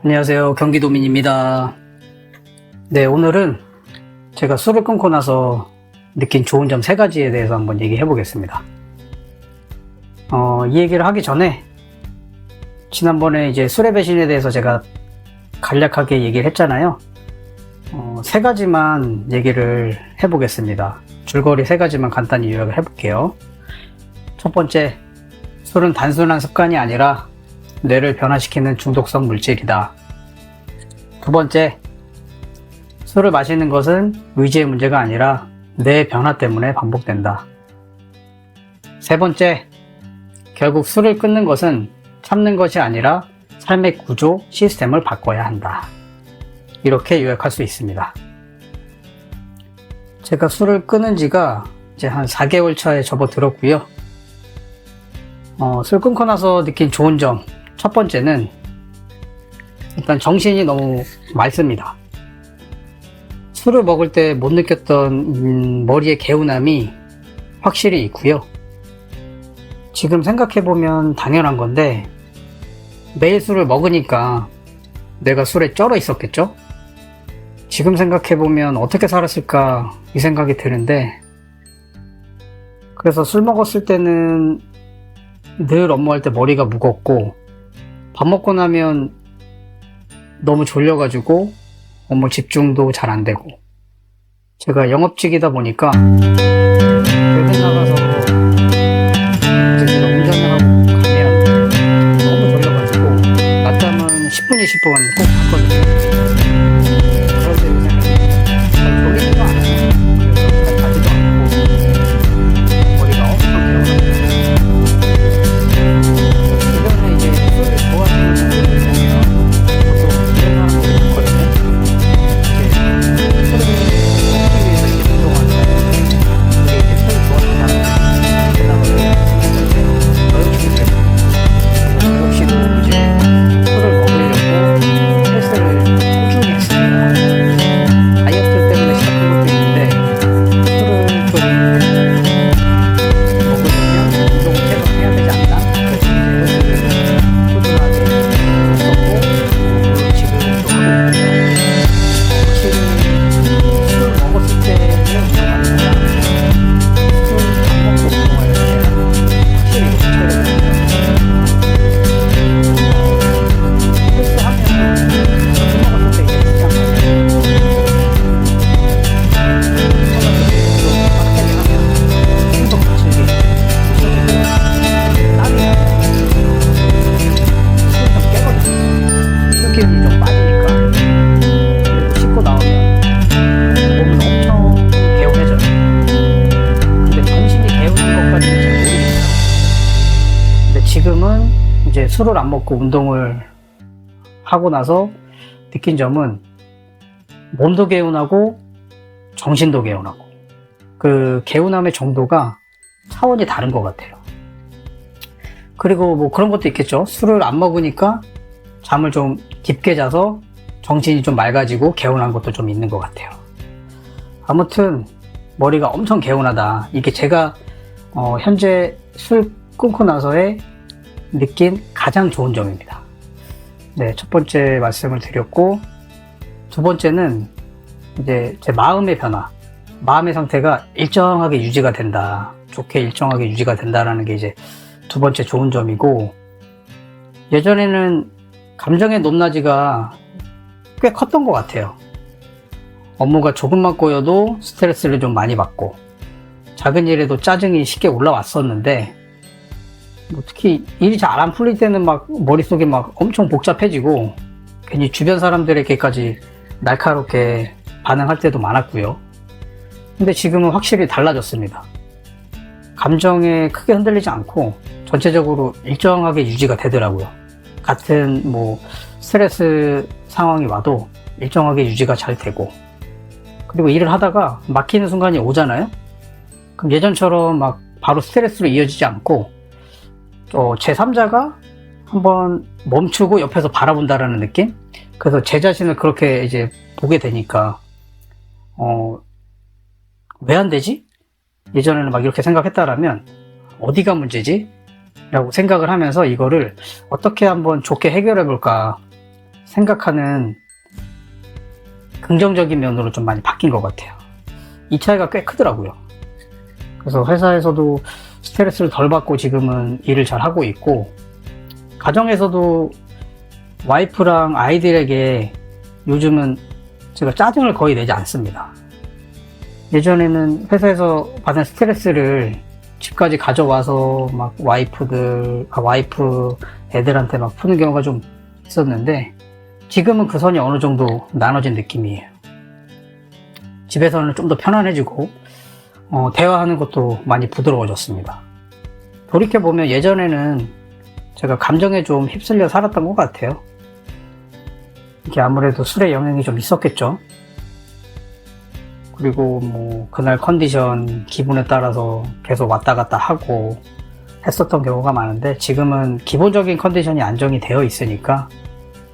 안녕하세요. 경기도민입니다. 네, 오늘은 제가 술을 끊고 나서 느낀 좋은 점 3가지에 대해서 한번 얘기해 보겠습니다. 이 얘기를 하기 전에 지난번에 이제 술의 배신에 대해서 제가 간략하게 얘기를 했잖아요. 3가지만 얘기를 해 보겠습니다. 줄거리 3가지만 간단히 요약을 해 볼게요. 첫 번째, 술은 단순한 습관이 아니라 뇌를 변화시키는 중독성 물질이다. 두 번째, 술을 마시는 것은 의지의 문제가 아니라 뇌의 변화 때문에 반복된다. 세 번째, 결국 술을 끊는 것은 참는 것이 아니라 삶의 구조, 시스템을 바꿔야 한다. 이렇게 요약할 수 있습니다. 제가 술을 끊은 지가 이제 한 4개월 차에 접어들었고요. 술 끊고 나서 느낀 좋은 점, 첫 번째는 일단 정신이 너무 맑습니다. 술을 먹을 때 못 느꼈던 머리의 개운함이 확실히 있고요. 지금 생각해보면 당연한 건데 매일 술을 먹으니까 내가 술에 쩔어 있었겠죠? 지금 생각해보면 어떻게 살았을까 이 생각이 드는데, 그래서 술 먹었을 때는 늘 업무할 때 머리가 무겁고 밥 먹고 나면 너무 졸려가지고 업무 집중도 잘 안 되고, 제가 영업직이다 보니까 외근 나가서 이제 제가 운전을 하고 가면 너무 졸려가지고 낮잠은 10분, 20분 꼭 잤거든요. 그럴 때 요새는 잘 졸리지도 않아요. 그래서 잘 자지도 않고 머리가 엄청 개운합니다. 주변에 이제 술을 좋아하시는 분들을 보면 보통 이런 사람들이 있거든요. 이제 술을 먹기 위해서 이렇게 운동하는 사람들, 그게 이제 술을 좋아하는 사람들, 대답을 했는데 저 역시도 그랬어요. 저 역시도 이제 술을 먹으려고 헬스를 꾸준히 했습니다. 다이어트 때문에 시작한 것도 있는데 술을 좀 먹으려면 운동을 계속 해야 되지 않나? 그래서 이제 헬스를 꾸준하게 했었고, 지금 또 하고 있고요. 확실히 술 먹었을 때는 운동하는 거랑 술 안 먹고 운동할 때는 확실히 좀 차이가 있어요. 헬스하면 술 먹었을 때 이제 진짜 안 맞아요. 좀 빡세게 하면 힘도 거칠게 부서지고 땀이 나요. 술이 좀 깨거든요. 술기운이 좀 빠지니까. 그리고 씻고 나오면 몸은 엄청 개운해져요. 근데 정신이 개운한 것까지는 잘 모르겠어요. 근데 지금은 이제 술을 안 먹고 운동을 하고 나서 느낀 점은 몸도 개운하고 정신도 개운하고, 그 개운함의 정도가 차원이 다른 것 같아요. 그리고 뭐 그런 것도 있겠죠. 술을 안 먹으니까 잠을 좀 깊게 자서 정신이 좀 맑아지고 개운한 것도 좀 있는 것 같아요. 아무튼 머리가 엄청 개운하다. 이게 제가 현재 술 끊고 나서의 느낀 가장 좋은 점입니다. 네, 첫 번째 말씀을 드렸고, 두 번째는 이제 제 마음의 변화, 마음의 상태가 일정하게 유지가 된다. 좋게 일정하게 유지가 된다라는 게 이제 두 번째 좋은 점이고, 예전에는 감정의 높낮이가 꽤 컸던 것 같아요. 업무가 조금만 꼬여도 스트레스를 좀 많이 받고, 작은 일에도 짜증이 쉽게 올라왔었는데, 뭐 특히 일이 잘 안 풀릴 때는 막 머릿속이 막 엄청 복잡해지고 괜히 주변 사람들에게까지 날카롭게 반응할 때도 많았고요. 근데 지금은 확실히 달라졌습니다. 감정에 크게 흔들리지 않고 전체적으로 일정하게 유지가 되더라고요. 같은 뭐 스트레스 상황이 와도 일정하게 유지가 잘 되고, 그리고 일을 하다가 막히는 순간이 오잖아요. 그럼 예전처럼 막 바로 스트레스로 이어지지 않고 제3자가 한번 멈추고 옆에서 바라본다라는 느낌? 그래서 제 자신을 그렇게 이제 보게 되니까 왜 안 되지? 예전에는 막 이렇게 생각했다라면 어디가 문제지? 라고 생각을 하면서 이거를 어떻게 한번 좋게 해결해 볼까 생각하는 긍정적인 면으로 좀 많이 바뀐 것 같아요. 이 차이가 꽤 크더라고요. 그래서 회사에서도 스트레스를 덜 받고 지금은 일을 잘 하고 있고, 가정에서도 와이프랑 아이들에게 요즘은 제가 짜증을 거의 내지 않습니다. 예전에는 회사에서 받은 스트레스를 집까지 가져와서 막 와이프 애들한테 막 푸는 경우가 좀 있었는데, 지금은 그 선이 어느 정도 나눠진 느낌이에요. 집에서는 좀 더 편안해지고 대화하는 것도 많이 부드러워졌습니다. 돌이켜보면 예전에는 제가 감정에 좀 휩쓸려 살았던 것 같아요. 이게 아무래도 술의 영향이 좀 있었겠죠. 그리고 뭐 그날 컨디션, 기분에 따라서 계속 왔다 갔다 하고 했었던 경우가 많은데, 지금은 기본적인 컨디션이 안정이 되어 있으니까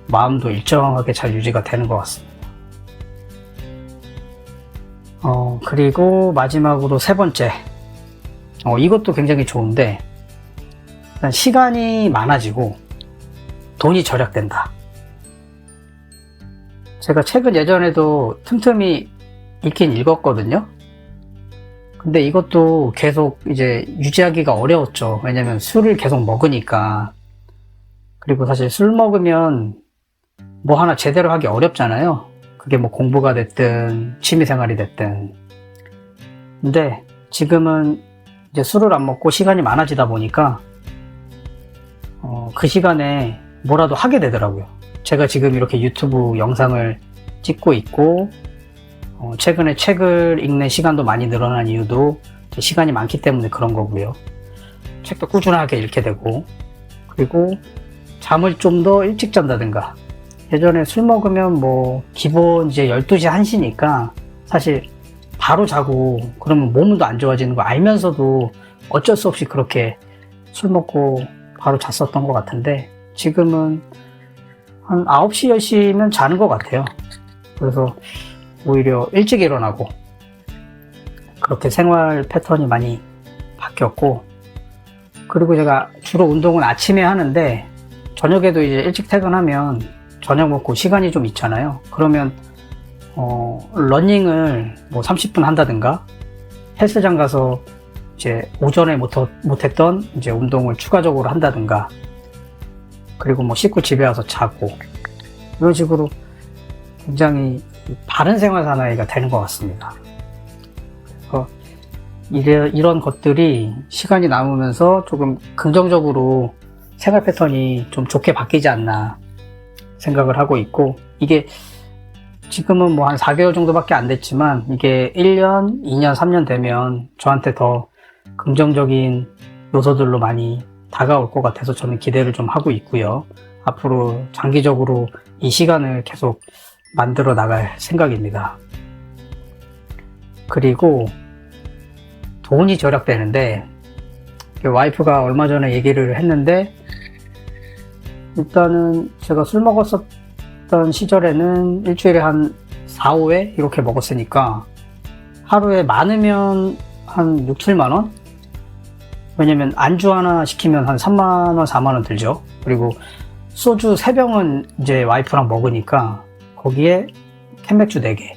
마음도 일정하게 잘 유지가 되는 것 같습니다. 그리고 마지막으로 세 번째, 이것도 굉장히 좋은데, 일단 시간이 많아지고 돈이 절약된다. 제가 책은 예전에도 틈틈이 읽긴 읽었거든요. 근데 이것도 계속 이제 유지하기가 어려웠죠. 왜냐면 술을 계속 먹으니까. 그리고 사실 술 먹으면 뭐 하나 제대로 하기 어렵잖아요. 그게 뭐 공부가 됐든 취미생활이 됐든. 근데 지금은 이제 술을 안 먹고 시간이 많아지다 보니까 그 시간에 뭐라도 하게 되더라고요. 제가 지금 이렇게 유튜브 영상을 찍고 있고, 최근에 책을 읽는 시간도 많이 늘어난 이유도 시간이 많기 때문에 그런 거고요. 책도 꾸준하게 읽게 되고, 그리고 잠을 좀 더 일찍 잔다든가. 예전에 술 먹으면 뭐 기본 이제 12시 1시니까 사실 바로 자고 그러면 몸은 안 좋아지는 거 알면서도 어쩔 수 없이 그렇게 술 먹고 바로 잤었던 것 같은데, 지금은 한 9시 10시면 자는 것 같아요. 그래서 오히려 일찍 일어나고 그렇게 생활 패턴이 많이 바뀌었고, 그리고 제가 주로 운동은 아침에 하는데 저녁에도 이제 일찍 퇴근하면 저녁 먹고 시간이 좀 있잖아요. 그러면 러닝을 뭐 30분 한다든가, 헬스장 가서 이제 오전에 못했던 이제 운동을 추가적으로 한다든가, 그리고 뭐 씻고 집에 와서 자고, 이런 식으로 굉장히 바른 생활 사나이가 되는 것 같습니다. 그래서 이런 것들이 시간이 남으면서 조금 긍정적으로 생활 패턴이 좀 좋게 바뀌지 않나 생각을 하고 있고, 이게 지금은 뭐 한 4개월 정도밖에 안 됐지만 이게 1년, 2년, 3년 되면 저한테 더 긍정적인 요소들로 많이 다가올 것 같아서 저는 기대를 좀 하고 있고요. 앞으로 장기적으로 이 시간을 계속 만들어 나갈 생각입니다. 그리고 돈이 절약되는데, 와이프가 얼마 전에 얘기를 했는데, 일단은 제가 술 먹었었던 시절에는 일주일에 한 4, 5회 이렇게 먹었으니까 하루에 많으면 한 6, 7만원? 왜냐면 안주 하나 시키면 한 3만원, 4만원 들죠. 그리고 소주 3병은 이제 와이프랑 먹으니까 거기에 캔맥주 4개.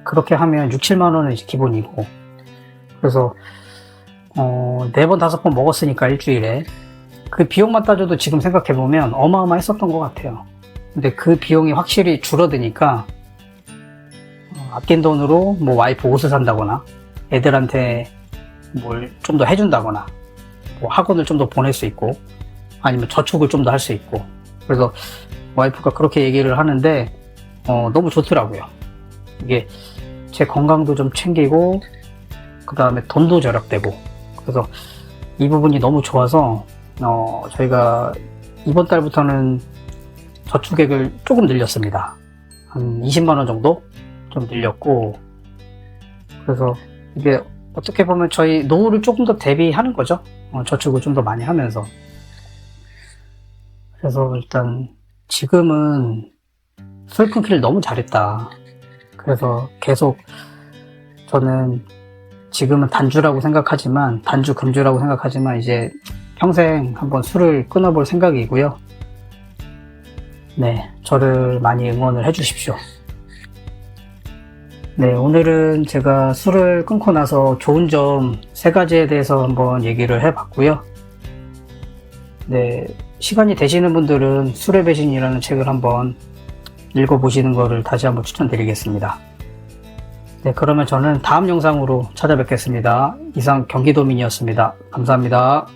그렇게 하면 6, 7만원은 이제 기본이고. 그래서 4번, 5번 먹었으니까 일주일에. 그 비용만 따져도 지금 생각해보면 어마어마했었던 것 같아요. 근데 그 비용이 확실히 줄어드니까 아낀 돈으로 뭐 와이프 옷을 산다거나, 애들한테 뭘 좀 더 해준다거나, 뭐 학원을 좀 더 보낼 수 있고, 아니면 저축을 좀 더 할 수 있고. 그래서 와이프가 그렇게 얘기를 하는데 너무 좋더라고요. 이게 제 건강도 좀 챙기고, 그 다음에 돈도 절약되고. 그래서 이 부분이 너무 좋아서 저희가 이번 달부터는 저축액을 조금 늘렸습니다. 한 20만원 정도 좀 늘렸고, 그래서 이게 어떻게 보면 저희 노후를 조금 더 대비하는 거죠. 저축을 좀 더 많이 하면서. 그래서 일단 지금은 술 끊기를 너무 잘했다. 그래서 계속 저는 지금은 단주 금주라고 생각하지만 이제 평생 한번 술을 끊어볼 생각이고요. 네, 저를 많이 응원을 해주십시오. 네, 오늘은 제가 술을 끊고 나서 좋은 점 3가지에 대해서 한번 얘기를 해봤고요. 네, 시간이 되시는 분들은 술의 배신이라는 책을 한번 읽어보시는 것을 다시 한번 추천드리겠습니다. 네, 그러면 저는 다음 영상으로 찾아뵙겠습니다. 이상 경기도민이었습니다. 감사합니다.